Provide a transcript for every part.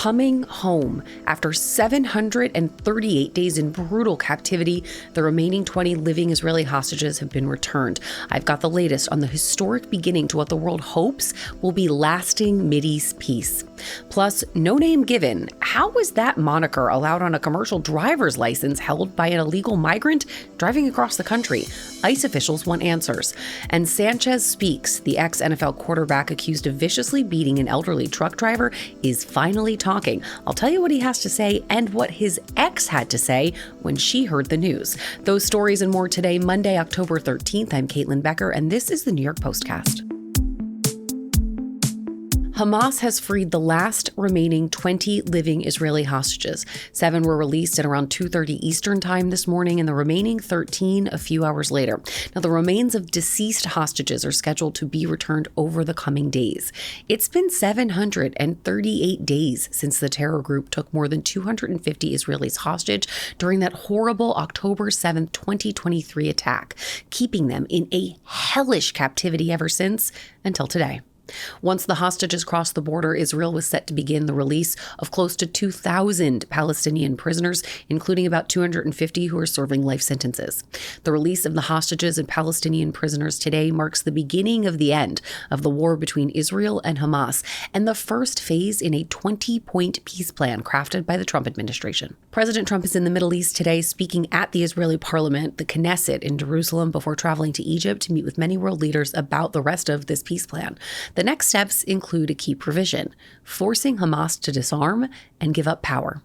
coming home. After 738 days in brutal captivity, the remaining 20 living Israeli hostages have been returned. I've got the latest on the historic beginning to what the world hopes will be lasting Mideast peace. Plus, no name given. How was that moniker allowed on a commercial driver's license held by an illegal migrant driving across the country? ICE officials want answers. And Sanchez speaks. The ex-NFL quarterback accused of viciously beating an elderly truck driver is finally talking. I'll tell you what he has to say and what his ex had to say when she heard the news. Those stories and more today, Monday, October 13th. I'm Caitlin Becker, and this is the New York Postcast. Hamas has freed the last remaining 20 living Israeli hostages. 7 were released at around 2:30 Eastern time this morning, and the remaining 13 a few hours later. Now, the remains of deceased hostages are scheduled to be returned over the coming days. It's been 738 days since the terror group took more than 250 Israelis hostage during that horrible October 7th, 2023 attack, keeping them in a hellish captivity ever since until today. Once the hostages crossed the border, Israel was set to begin the release of close to 2,000 Palestinian prisoners, including about 250 who are serving life sentences. The release of the hostages and Palestinian prisoners today marks the beginning of the end of the war between Israel and Hamas, and the first phase in a 20-point peace plan crafted by the Trump administration. President Trump is in the Middle East today, speaking at the Israeli parliament, the Knesset in Jerusalem, before traveling to Egypt to meet with many world leaders about the rest of this peace plan. The next steps include a key provision, forcing Hamas to disarm and give up power.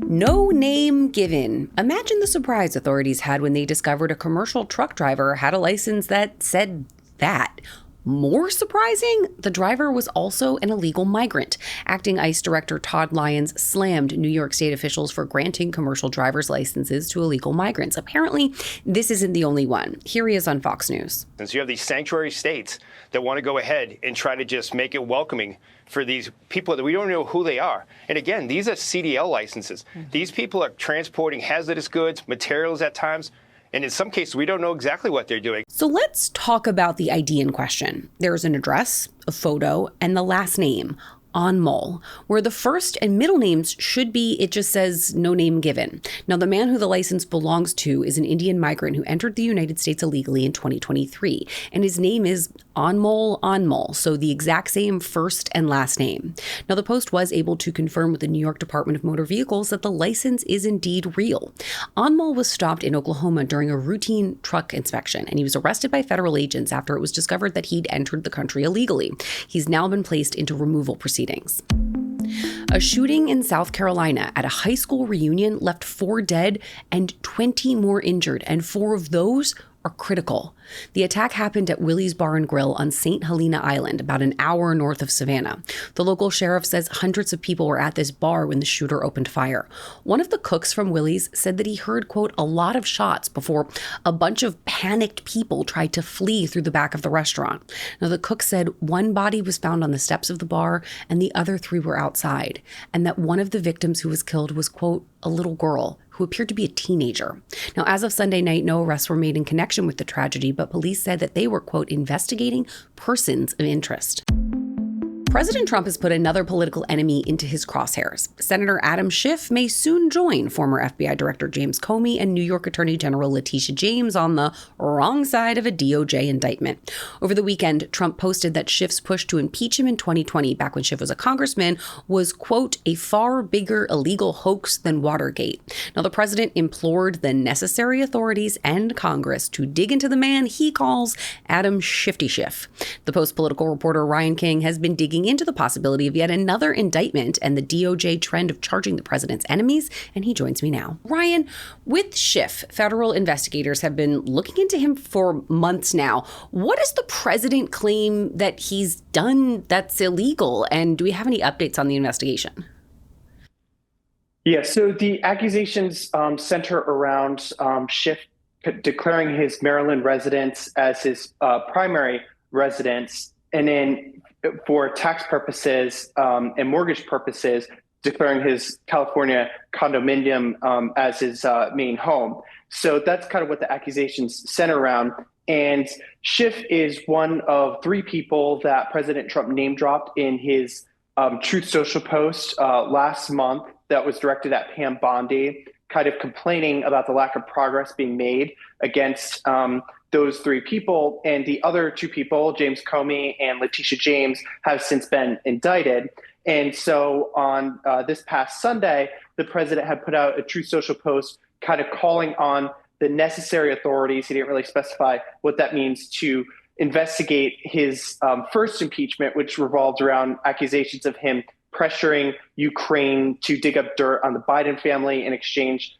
No name given. Imagine the surprise authorities had when they discovered a commercial truck driver had a license that said that. More surprising, the driver was also an illegal migrant. Acting ICE Director Todd Lyons slammed New York State officials for granting commercial driver's licenses to illegal migrants. Apparently, this isn't the only one. Here he is on Fox News. So you have these sanctuary states that want to go ahead and try to just make it welcoming for these people that we don't know who they are. And again, these are CDL licenses. These people are transporting hazardous goods, materials at times. And in some cases, we don't know exactly what they're doing. So let's talk about the ID in question. There's an address, a photo, and the last name, Anmol, where the first and middle names should be, it just says no name given. Now, the man who the license belongs to is an Indian migrant who entered the United States illegally in 2023, and his name is Anmol, so the exact same first and last name. Now, the Post was able to confirm with the New York Department of Motor Vehicles that the license is indeed real. Anmol was stopped in Oklahoma during a routine truck inspection, and he was arrested by federal agents after it was discovered that he'd entered the country illegally. He's now been placed into removal proceedings. A shooting in South Carolina at a high school reunion left 4 dead and 20 more injured, and 4 of those are critical. The attack happened at Willie's Bar and Grill on St. Helena Island, about an hour north of Savannah. The local sheriff says hundreds of people were at this bar when the shooter opened fire. One of the cooks from Willie's said that he heard, quote, a lot of shots before a bunch of panicked people tried to flee through the back of the restaurant. Now, the cook said one body was found on the steps of the bar and the other 3 were outside, and that one of the victims who was killed was, quote, a little girl who appeared to be a teenager. Now, as of Sunday night, no arrests were made in connection with the tragedy, but police said that they were, quote, investigating persons of interest. President Trump has put another political enemy into his crosshairs. Senator Adam Schiff may soon join former FBI Director James Comey and New York Attorney General Letitia James on the wrong side of a DOJ indictment. Over the weekend, Trump posted that Schiff's push to impeach him in 2020, back when Schiff was a congressman, was, quote, a far bigger illegal hoax than Watergate. Now, the president implored the necessary authorities and Congress to dig into the man he calls Adam Shifty Schiff. The Post political reporter Ryan King has been digging into the possibility of yet another indictment and the DOJ trend of charging the president's enemies, and he joins me now. Ryan, with Schiff, federal investigators have been looking into him for months now. What does the president claim that he's done that's illegal, and do we have any updates on the investigation? Yeah, so the accusations center around Schiff declaring his Maryland residence as his primary residence, and then for tax purposes and mortgage purposes, declaring his California condominium as his main home. So that's kind of what the accusations center around. And Schiff is one of 3 people that President Trump name dropped in his Truth Social post last month that was directed at Pam Bondi, kind of complaining about the lack of progress being made against those three people. And the other two people, James Comey and Letitia James, have since been indicted. And so on this past Sunday, the president had put out a Truth Social post kind of calling on the necessary authorities, he didn't really specify what that means, to investigate his first impeachment, which revolved around accusations of him pressuring Ukraine to dig up dirt on the Biden family in exchange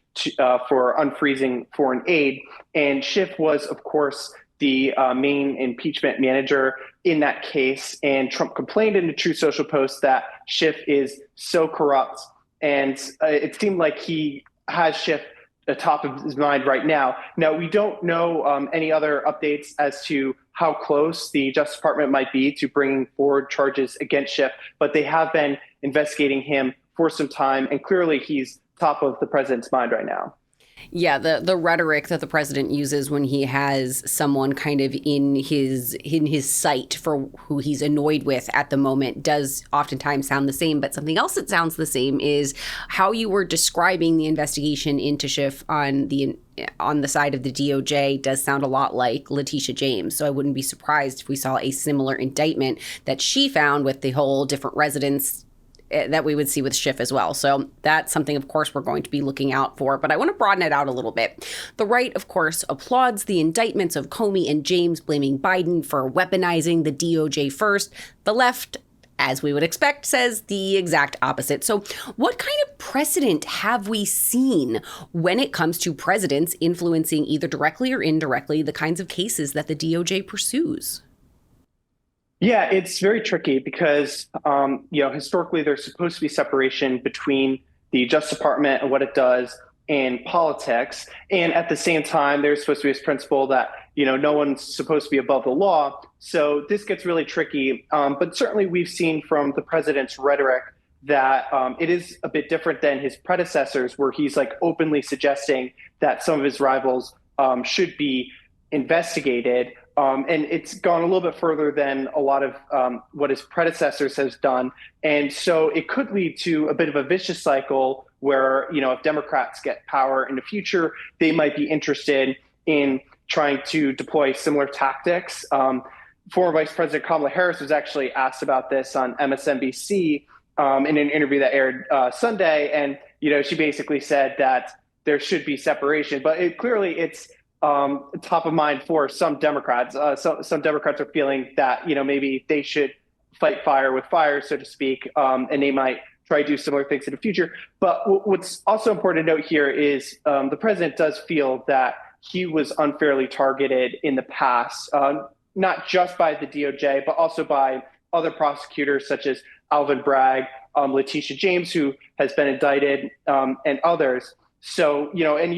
for unfreezing foreign aid. And Schiff was, of course, the main impeachment manager in that case. And Trump complained in a Truth Social post that Schiff is so corrupt. And it seemed like he has Schiff the top of his mind right now. Now, we don't know any other updates as to how close the Justice Department might be to bringing forward charges against Schiff, but they have been investigating him for some time, and clearly he's top of the president's mind right now. Yeah, the rhetoric that the president uses when he has someone kind of in his sight for who he's annoyed with at the moment does oftentimes sound the same. But something else that sounds the same is how you were describing the investigation into Schiff on the side of the DOJ does sound a lot like Letitia James. So I wouldn't be surprised if we saw a similar indictment that she found with the whole different residents that we would see with Schiff as well. So that's something, of course, we're going to be looking out for. But I want to broaden it out a little bit. The right, of course, applauds the indictments of Comey and James, blaming Biden for weaponizing the DOJ first. The left, as we would expect, says the exact opposite. So what kind of precedent have we seen when it comes to presidents influencing either directly or indirectly the kinds of cases that the DOJ pursues? Yeah, it's very tricky because, historically there's supposed to be separation between the Justice Department and what it does and politics. And at the same time, there's supposed to be this principle that, no one's supposed to be above the law. So this gets really tricky. But certainly we've seen from the president's rhetoric that it is a bit different than his predecessors, where he's like openly suggesting that some of his rivals should be investigated. And it's gone a little bit further than a lot of what his predecessors has done. And so it could lead to a bit of a vicious cycle where, if Democrats get power in the future, they might be interested in trying to deploy similar tactics. Former Vice President Kamala Harris was actually asked about this on MSNBC in an interview that aired Sunday. And, she basically said that there should be separation. But it's top of mind for some Democrats. Some Democrats are feeling that, maybe they should fight fire with fire, so to speak, and they might try to do similar things in the future. But what's also important to note here is the president does feel that he was unfairly targeted in the past, not just by the DOJ, but also by other prosecutors such as Alvin Bragg, Letitia James, who has been indicted, and others. So, and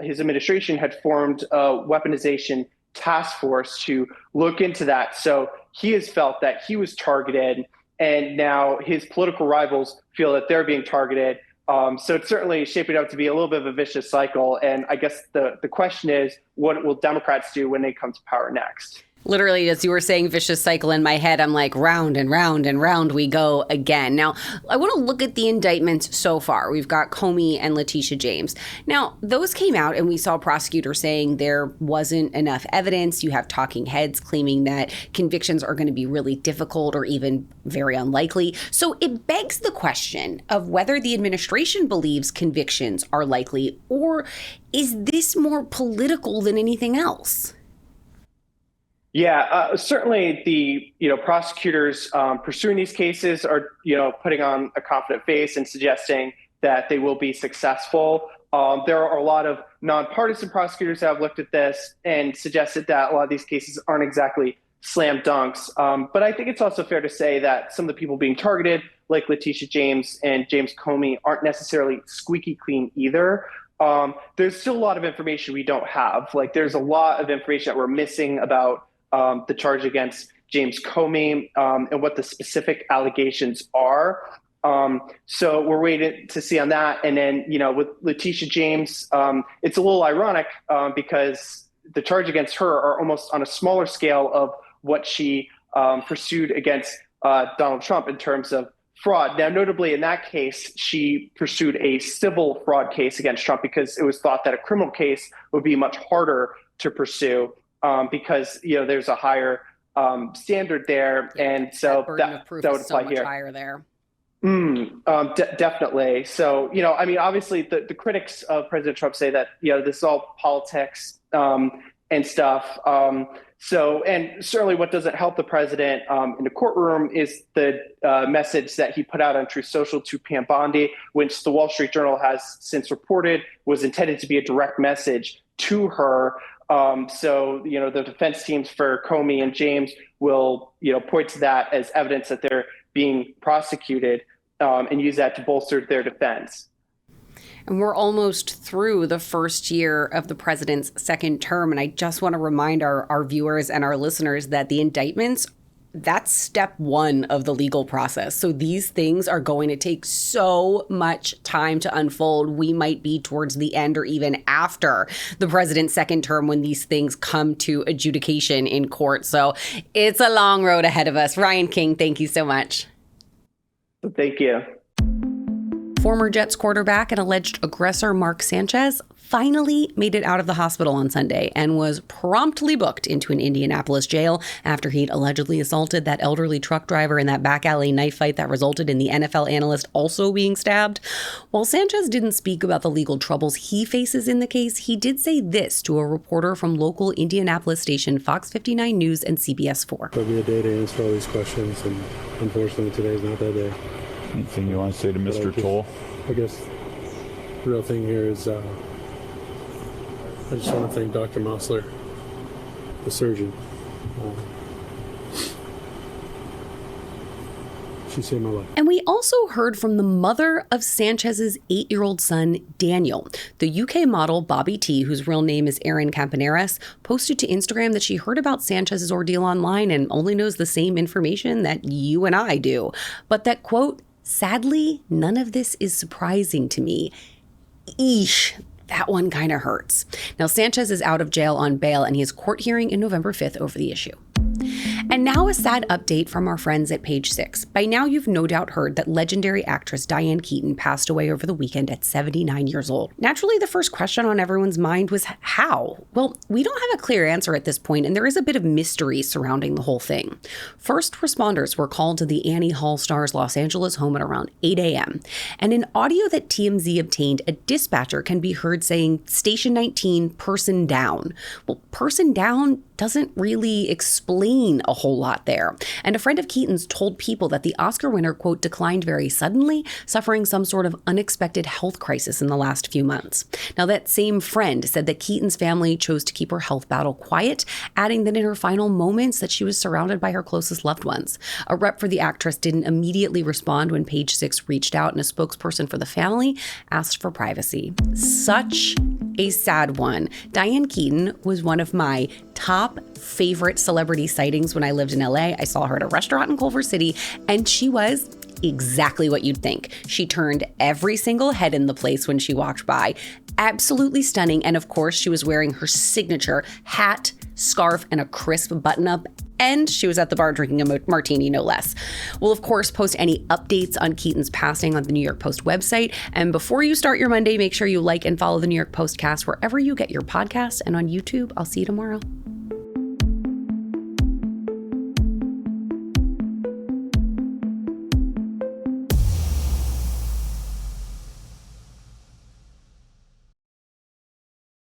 his administration had formed a weaponization task force to look into that. So he has felt that he was targeted, and now his political rivals feel that they're being targeted. So it's certainly shaping up to be a little bit of a vicious cycle. And I guess the question is, what will Democrats do when they come to power next? Literally, as you were saying, vicious cycle in my head, I'm like, round and round and round we go again. Now, I want to look at the indictments so far. We've got Comey and Letitia James. Now, those came out and we saw prosecutors saying there wasn't enough evidence. You have talking heads claiming that convictions are going to be really difficult or even very unlikely. So it begs the question of whether the administration believes convictions are likely, or is this more political than anything else? Yeah, certainly the prosecutors pursuing these cases are putting on a confident face and suggesting that they will be successful. There are a lot of nonpartisan prosecutors that have looked at this and suggested that a lot of these cases aren't exactly slam dunks. But I think it's also fair to say that some of the people being targeted, like Letitia James and James Comey, aren't necessarily squeaky clean either. There's still a lot of information we don't have. Like, there's a lot of information that we're missing about the charge against James Comey and what the specific allegations are. So we're waiting to see on that. And then, with Letitia James, it's a little ironic because the charge against her are almost on a smaller scale of what she pursued against Donald Trump in terms of fraud. Now, notably in that case, she pursued a civil fraud case against Trump because it was thought that a criminal case would be much harder to pursue because there's a higher standard there, and so that would apply so much here. Higher there. Definitely. So, obviously the critics of President Trump say that, this is all politics and stuff. And certainly what doesn't help the president in the courtroom is the message that he put out on Truth Social to Pam Bondi, which the Wall Street Journal has since reported was intended to be a direct message to her. The defense teams for Comey and James will, point to that as evidence that they're being prosecuted and use that to bolster their defense. And we're almost through the first year of the president's second term. And I just want to remind our viewers and our listeners that the indictments, that's step one of the legal process. So these things are going to take so much time to unfold. We might be towards the end or even after the president's second term when these things come to adjudication in court. So it's a long road ahead of us. Ryan King, thank you so much. Thank you. Former Jets quarterback and alleged aggressor Mark Sanchez finally made it out of the hospital on Sunday and was promptly booked into an Indianapolis jail after he'd allegedly assaulted that elderly truck driver in that back alley knife fight that resulted in the NFL analyst also being stabbed. While Sanchez didn't speak about the legal troubles he faces in the case, he did say this to a reporter from local Indianapolis station Fox 59 News and CBS 4. There'll be a day to answer all these questions, and unfortunately today's not that day. Anything you want to say to Mr. Toll? I guess the real thing here is I just want to thank Dr. Mosler, the surgeon. She saved my life. And we also heard from the mother of Sanchez's 8-year-old son, Daniel. The UK model, Bobby T, whose real name is Erin Campaneris, posted to Instagram that she heard about Sanchez's ordeal online and only knows the same information that you and I do. But that, quote, sadly, none of this is surprising to me. Eesh. That one kind of hurts. Now, Sanchez is out of jail on bail and he has court hearing in November 5th over the issue. And now a sad update from our friends at Page Six. By now, you've no doubt heard that legendary actress Diane Keaton passed away over the weekend at 79 years old. Naturally, the first question on everyone's mind was how? Well, we don't have a clear answer at this point, and there is a bit of mystery surrounding the whole thing. First responders were called to the Annie Hall star's Los Angeles home at around 8 a.m. And in audio that TMZ obtained, a dispatcher can be heard saying, "Station 19, person down." Well, person down doesn't really explain a whole lot there. And a friend of Keaton's told People that the Oscar winner, quote, declined very suddenly, suffering some sort of unexpected health crisis in the last few months. Now, that same friend said that Keaton's family chose to keep her health battle quiet, adding that in her final moments that she was surrounded by her closest loved ones. A rep for the actress didn't immediately respond when Page Six reached out, and a spokesperson for the family asked for privacy. Such a sad one. Diane Keaton was one of my top favorite celebrity sightings when I lived in LA. I saw her at a restaurant in Culver City, and she was exactly what you'd think. She turned every single head in the place when she walked by. Absolutely stunning. And of course, she was wearing her signature hat, scarf, and a crisp button-up. And she was at the bar drinking a martini, no less. We'll, of course, post any updates on Keaton's passing on the New York Post website. And before you start your Monday, make sure you like and follow the New York Postcast wherever you get your podcasts. And on YouTube, I'll see you tomorrow.